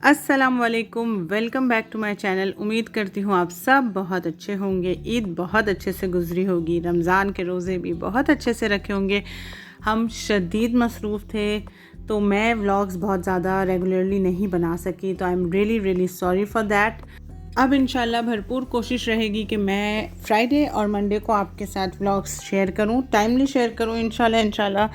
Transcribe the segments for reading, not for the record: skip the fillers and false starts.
अस्सलाम वालेकुम, welcome back to my channel. उम्मीद करती हूँ आप सब बहुत अच्छे होंगे। ईद बहुत अच्छे से गुजरी होगी, रमज़ान के रोज़े भी बहुत अच्छे से रखे होंगे। हम शदीद मसरूफ़ थे तो मैं व्लॉग्स बहुत ज़्यादा रेगुलरली नहीं बना सकी, तो I am really sorry for that. अब इंशाल्लाह भरपूर कोशिश रहेगी कि मैं फ्राइडे और मंडे को आपके साथ व्लॉग्स शेयर करूं, टाइमली शेयर करूं इंशाल्लाह।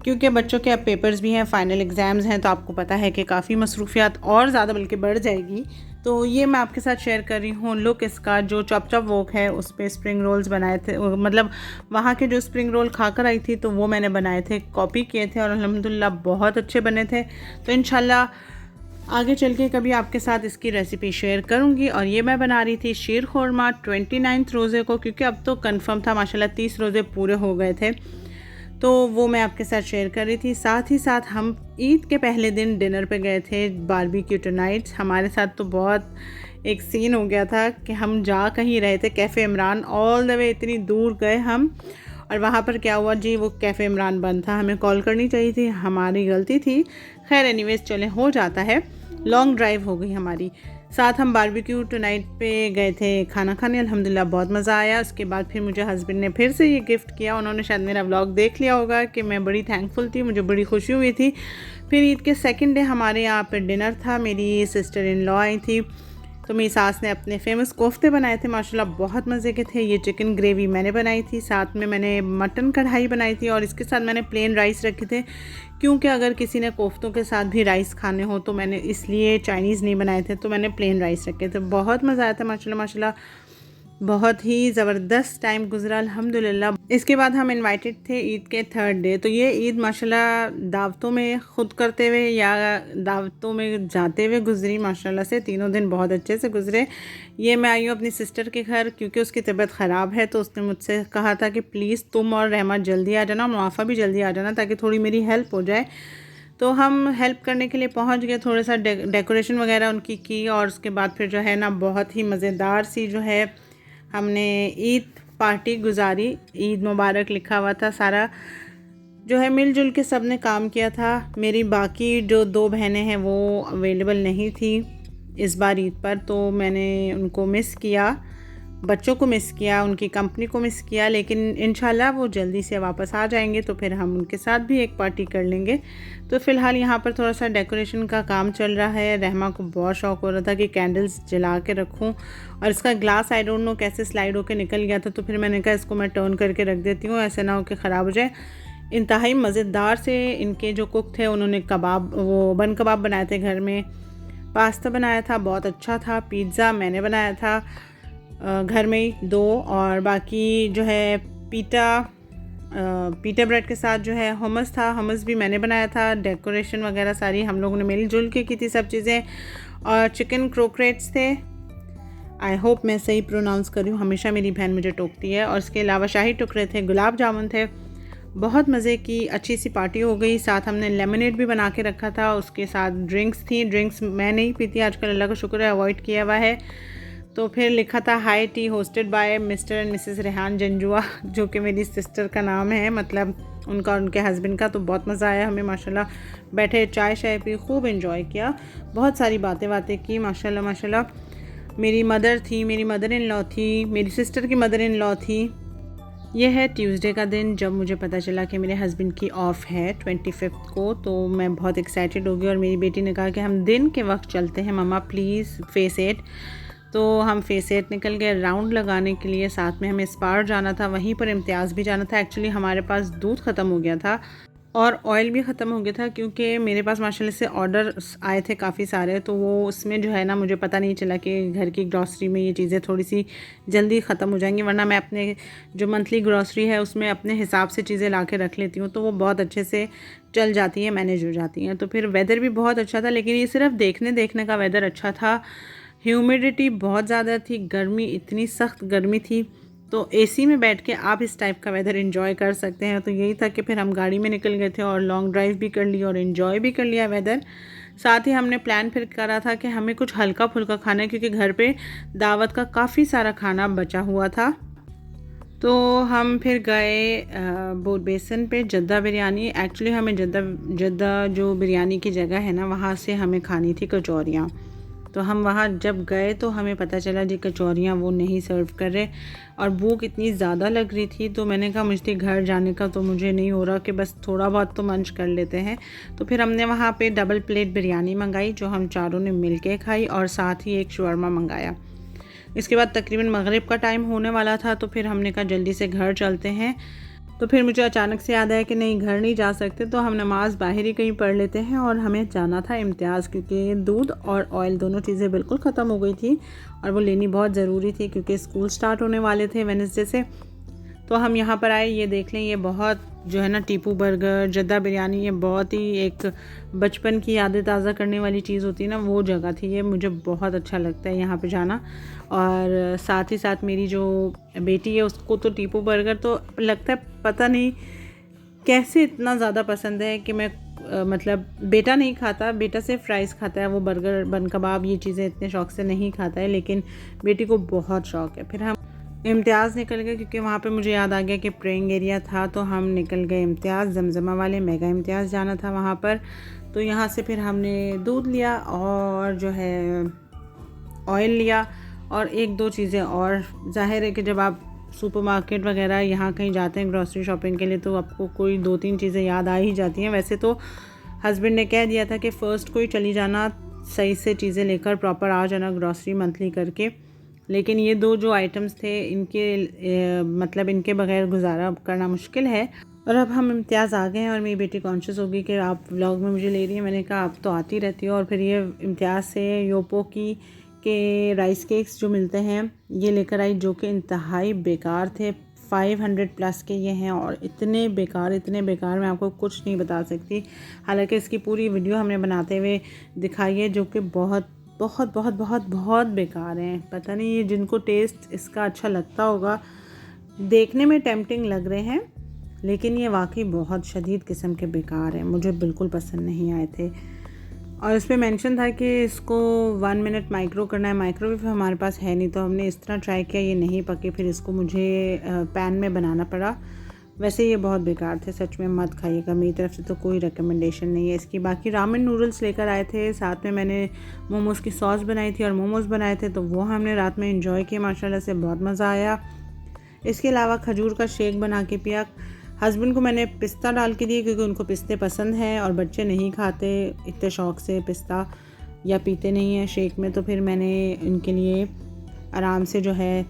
क्योंकि बच्चों के अब पेपर्स भी हैं, फ़ाइनल एग्ज़ाम्स हैं, तो आपको पता है कि काफ़ी मसरूफियात और ज़्यादा बल्कि बढ़ जाएगी। तो ये मैं आपके साथ शेयर कर रही हूँ लुक इसका। जो चॉप चॉप वोक है उस पर स्प्रिंग रोल्स बनाए थे, मतलब वहाँ के जो स्प्रिंग रोल खाकर आई थी तो वो मैंने बनाए थे, कॉपी किए थे और अल्हम्दुलिल्लाह बहुत अच्छे बने थे। तो इंशाल्लाह आगे चल के कभी आपके साथ इसकी रेसिपी शेयर करूँगी। और ये मैं बना रही थी शीर खुरमा 29 रोज़े को, क्योंकि अब तो कंफर्म था माशाल्लाह 30 रोज़े पूरे हो गए थे, तो वो मैं आपके साथ शेयर कर रही थी। साथ ही साथ हम ईद के पहले दिन डिनर पे गए थे, बारबेक्यू टुनाइट। हमारे साथ तो बहुत एक सीन हो गया था कि हम जा कहीं रहे थे, cafe Imran, all the way इतनी दूर गए हम, और वहाँ पर क्या हुआ जी, वो कैफ़े इमरान बंद था। हमें कॉल करनी चाहिए थी, हमारी गलती थी। खैर एनीवेज चले, हो जाता है। लॉन्ग ड्राइव हो गई हमारी। साथ हम बारबेक्यू टुनाइट पे गए थे खाना खाने, अल्हम्दुलिल्लाह बहुत मज़ा आया। उसके बाद फिर मुझे हस्बैंड ने फिर से ये गिफ्ट किया। उन्होंने शायद मेरा व्लॉग देख लिया होगा कि मैं बड़ी थैंकफुल थी, मुझे बड़ी खुशी हुई थी। फिर ईद के सेकंड डे हमारे यहाँ पर डिनर था, मेरी सिस्टर इन लॉ आई थी, तो मेरी सास ने अपने फेमस कोफ्ते बनाए थे, माशाल्लाह बहुत मज़े के थे। ये चिकन ग्रेवी मैंने बनाई थी, साथ में मैंने मटन कढ़ाई बनाई थी, और इसके साथ मैंने प्लेन राइस रखे थे, क्योंकि अगर किसी ने कोफ्तों के साथ भी राइस खाने हो तो मैंने इसलिए चाइनीज़ नहीं बनाए थे, तो मैंने प्लेन राइस रखे थे। बहुत मज़ा आया था माशाल्लाह, बहुत ही ज़बरदस्त टाइम गुजरा अल्हम्दुलिल्लाह। इसके बाद हम इनवाइटेड थे ईद के थर्ड डे। तो ये ईद माशाल्लाह दावतों में ख़ुद करते हुए या दावतों में जाते हुए गुजरी, माशाल्लाह से तीनों दिन बहुत अच्छे से गुजरे। ये मैं आई हूँ अपनी सिस्टर के घर, क्योंकि उसकी तबीयत ख़राब है, तो उसने मुझसे कहा था कि प्लीज़ तुम और रहमत जल्दी आ जाना, मुआफ़ा भी जल्दी आ जाना, ताकि थोड़ी मेरी हेल्प हो जाए। तो हम हेल्प करने के लिए पहुंच गए, थोड़ा सा डेकोरेशन वगैरह उनकी की, और उसके बाद फिर जो है ना बहुत ही मज़ेदार सी जो है हमने ईद पार्टी गुजारी। ईद मुबारक लिखा हुआ था सारा, जो है मिलजुल के सब ने काम किया था। मेरी बाकी जो दो बहनें हैं वो अवेलेबल नहीं थी इस बार ईद पर, तो मैंने उनको मिस किया, बच्चों को मिस किया, उनकी कंपनी को मिस किया। लेकिन इंशाल्लाह वो जल्दी से वापस आ जाएंगे, तो फिर हम उनके साथ भी एक पार्टी कर लेंगे। तो फ़िलहाल यहाँ पर थोड़ा सा डेकोरेशन का काम चल रहा है। रहमा को बहुत शौक़ हो रहा था कि कैंडल्स जला के रखूँ, और इसका ग्लास आई डोंट नो कैसे स्लाइड होकर निकल गया था, तो फिर मैंने कहा इसको मैं टर्न करके रख देती हूँ, ऐसे ना हो कि ख़राब हो जाए। इंतहाई मज़ेदार से इनके जो कुक थे उन्होंने कबाब, वो बन कबाब बनाए थे घर में, पास्ता बनाया था बहुत अच्छा था, पिज़्ज़ा मैंने बनाया था घर में ही दो, और बाकी जो है पीटा ब्रेड के साथ जो है hummus था, hummus भी मैंने बनाया था। डेकोरेशन वगैरह सारी हम लोगों ने मिलजुल के की थी सब चीज़ें। और चिकन क्रोकेट्स थे, आई होप मैं सही प्रोनाउंस कर रही हूँ, हमेशा मेरी बहन मुझे टोकती है। और इसके अलावा शाही टुकड़े थे, गुलाब जामुन थे। बहुत मज़े की अच्छी सी पार्टी हो गई। साथ हमने लेमनेड भी बना के रखा था, उसके साथ ड्रिंक्स थी। ड्रिंक्स मैं नहीं पीती आजकल, अल्लाह का शुक्र है, अवॉइड किया हुआ है। तो फिर लिखा था high tea hosted by mister and Mrs Rehan Janjua, जो कि मेरी सिस्टर का नाम है, मतलब उनका और उनके हस्बैंड का। तो बहुत मज़ा आया हमें माशाल्लाह, बैठे चाय शाय पी, खूब एंजॉय किया, बहुत सारी बातें की माशाल्लाह। मेरी मदर थी, मेरी मदर इन लॉ थी, मेरी सिस्टर की मदर इन लॉ थी। यह है ट्यूसडे का दिन, जब मुझे पता चला कि मेरे हस्बैंड की ऑफ़ है 25 को, तो मैं बहुत एक्साइटेड हो गई। और मेरी बेटी ने कहा कि हम दिन के वक्त चलते हैं मम्मा प्लीज़, फेस 8। तो हम फेस 8 निकल गए राउंड लगाने के लिए। साथ में हमें स्पार जाना था, वहीं पर इम्तियाज़ भी जाना था। एक्चुअली हमारे पास दूध ख़त्म हो गया था और ऑयल भी ख़त्म हो गया था, क्योंकि मेरे पास माशाल्लाह से ऑर्डर आए थे काफ़ी सारे, तो वो उसमें जो है ना मुझे पता नहीं चला कि घर की ग्रॉसरी में ये चीज़ें थोड़ी सी जल्दी ख़त्म हो जाएंगी। वरना मैं अपने जो मंथली ग्रॉसरी है उसमें अपने हिसाब से चीज़ें ला के रख लेती हूँ, तो वो बहुत अच्छे से चल जाती हैं, मैनेज हो जाती हैं। तो फिर वेदर भी बहुत अच्छा था, लेकिन ये सिर्फ देखने का वेदर अच्छा था। ह्यूमिडिटी बहुत ज़्यादा थी, गर्मी इतनी सख्त गर्मी थी, तो एसी में बैठ के आप इस टाइप का वेदर एंजॉय कर सकते हैं। तो यही था कि फिर हम गाड़ी में निकल गए थे और लॉन्ग ड्राइव भी कर ली और एंजॉय भी कर लिया वेदर। साथ ही हमने प्लान फिर करा था कि हमें कुछ हल्का फुल्का खाना है, क्योंकि घर पे दावत का काफ़ी सारा खाना बचा हुआ था। तो हम फिर गए बोट बेसन पे जद्दा बिरयानी। एक्चुअली हमें जद्दा जो बिरयानी की जगह है ना, वहाँ से हमें खानी थी कचौरियाँ। तो हम वहाँ जब गए तो हमें पता चला जी कचौरियाँ वो नहीं सर्व कर रहे, और भूख इतनी ज़्यादा लग रही थी। तो मैंने कहा मुझे घर जाने का तो मुझे नहीं हो रहा कि बस थोड़ा बहुत तो मंच कर लेते हैं। तो फिर हमने वहाँ पे डबल प्लेट बिरयानी मंगाई, जो हम चारों ने मिल के खाई, और साथ ही एक शवरमा मंगाया। इसके बाद तकरीबन मगरिब का टाइम होने वाला था, तो फिर हमने कहा जल्दी से घर चलते हैं। तो फिर मुझे अचानक से याद आया कि नहीं, घर नहीं जा सकते, तो हम नमाज बाहर ही कहीं पढ़ लेते हैं। और हमें जाना था इम्तियाज़, क्योंकि दूध और ऑयल दोनों चीज़ें बिल्कुल ख़त्म हो गई थी और वो लेनी बहुत ज़रूरी थी, क्योंकि स्कूल स्टार्ट होने वाले थे वेडनेसडे से। तो हम यहाँ पर आए, ये देख लें, ये बहुत जो है ना टीपू बर्गर, जद्दा बिरयानी, ये बहुत ही एक बचपन की यादें ताज़ा करने वाली चीज़ होती है ना, वो जगह थी ये। मुझे बहुत अच्छा लगता है यहाँ पे जाना। और साथ ही साथ मेरी जो बेटी है उसको तो टीपू बर्गर तो लगता है पता नहीं कैसे इतना ज़्यादा पसंद है कि मैं मतलब बेटा नहीं खाता, बेटा सिर्फ फ्राइज़ खाता है, वो बर्गर बन कबाब ये चीज़ें इतने शौक़ से नहीं खाता है, लेकिन बेटी को बहुत शौक़ है। फिर हम इम्तियाज़ निकल गए, क्योंकि वहाँ पे मुझे याद आ गया कि प्रेइंग एरिया था, तो हम निकल गए इम्तियाज़, जमजमा वाले मेगा इम्तियाज़ जाना था वहाँ पर। तो यहाँ से फिर हमने दूध लिया और जो है ऑयल लिया और एक दो चीज़ें और। ज़ाहिर है कि जब आप सुपरमार्केट वगैरह यहाँ कहीं जाते हैं ग्रॉसरी शॉपिंग के लिए, तो आपको कोई 2-3 चीज़ें याद आ ही जाती हैं। वैसे तो हस्बैंड ने कह दिया था कि फ़र्स्ट कोई चली जाना, सही से चीज़ें लेकर प्रॉपर आ जाना ग्रॉसरी मंथली करके, लेकिन ये दो जो आइटम्स थे इनके मतलब इनके बगैर गुजारा करना मुश्किल है। और अब हम इम्तियाज़ आ गए हैं और मेरी बेटी कॉन्शियस होगी कि आप व्लॉग में मुझे ले रही है। मैंने कहा आप तो आती रहती हो। और फिर ये इम्तियाज़ से योपो की के राइस केक्स जो मिलते हैं ये लेकर आई, जो कि इंतहाई बेकार थे। 500 प्लस के ये हैं और इतने बेकार मैं आपको कुछ नहीं बता सकती। हालांकि इसकी पूरी वीडियो हमने बनाते हुए दिखाई है, जो कि बहुत बहुत बहुत बहुत बहुत बेकार हैं। पता नहीं ये जिनको टेस्ट इसका अच्छा लगता होगा, देखने में टेम्पटिंग लग रहे हैं, लेकिन ये वाकई बहुत शदीद किस्म के बेकार हैं, मुझे बिल्कुल पसंद नहीं आए थे। और इस पर मेंशन था कि इसको 1 मिनट माइक्रो करना है। माइक्रोवेव हमारे पास है नहीं, तो हमने इस तरह ट्राई किया, ये नहीं पके, फिर इसको मुझे पैन में बनाना पड़ा। वैसे ये बहुत बेकार थे, सच में मत खाइएगा, मेरी तरफ से तो कोई रिकमेंडेशन नहीं है इसकी। बाकी रामेन नूडल्स लेकर आए थे, साथ में मैंने मोमोज़ की सॉस बनाई थी और मोमोज़ बनाए थे, तो वो हमने रात में एंजॉय किया, माशाल्लाह से बहुत मज़ा आया। इसके अलावा खजूर का शेक बना के पिया। हस्बैंड को मैंने पिस्ता डाल के दिए, क्योंकि उनको पिस्ते पसंद हैं और बच्चे नहीं खाते इतने शौक़ से पिस्ता, या पीते नहीं हैं शेक में। तो फिर मैंने उनके लिए आराम से जो है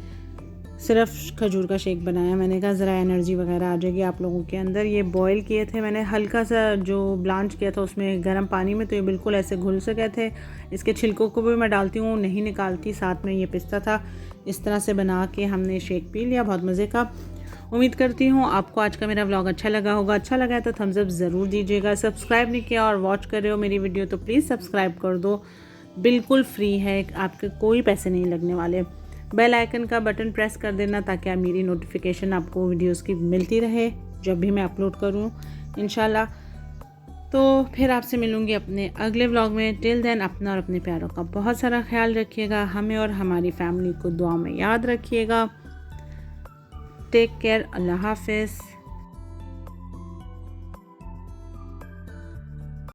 सिर्फ खजूर का शेक बनाया। मैंने कहा ज़रा एनर्जी वगैरह आ जाएगी आप लोगों के अंदर। ये बॉईल किए थे मैंने, हल्का सा जो ब्लांच किया था उसमें गर्म पानी में, तो ये बिल्कुल ऐसे घुल से गए थे। इसके छिलकों को भी मैं डालती हूँ, नहीं निकालती। साथ में ये पिस्ता था। इस तरह से बना के हमने शेक पी लिया, बहुत मज़े का। उम्मीद करती हूँ आपको आज का मेरा व्लॉग अच्छा लगा होगा। अच्छा लगा है तो थम्स अप ज़रूर दीजिएगा। सब्सक्राइब नहीं किया और वॉच कर रहे हो मेरी वीडियो तो प्लीज़ सब्सक्राइब कर दो, बिल्कुल फ्री है, आपके कोई पैसे नहीं लगने वाले। बेल आइकन का बटन प्रेस कर देना, ताकि आप मेरी नोटिफिकेशन आपको वीडियोस की मिलती रहे जब भी मैं अपलोड करूँ इंशाल्लाह। तो फिर आपसे मिलूँगी अपने अगले व्लॉग में। टिल देन अपना और अपने प्यारों का बहुत सारा ख्याल रखिएगा। हमें और हमारी फैमिली को दुआ में याद रखिएगा। टेक केयर, अल्लाह हाफ़िज़।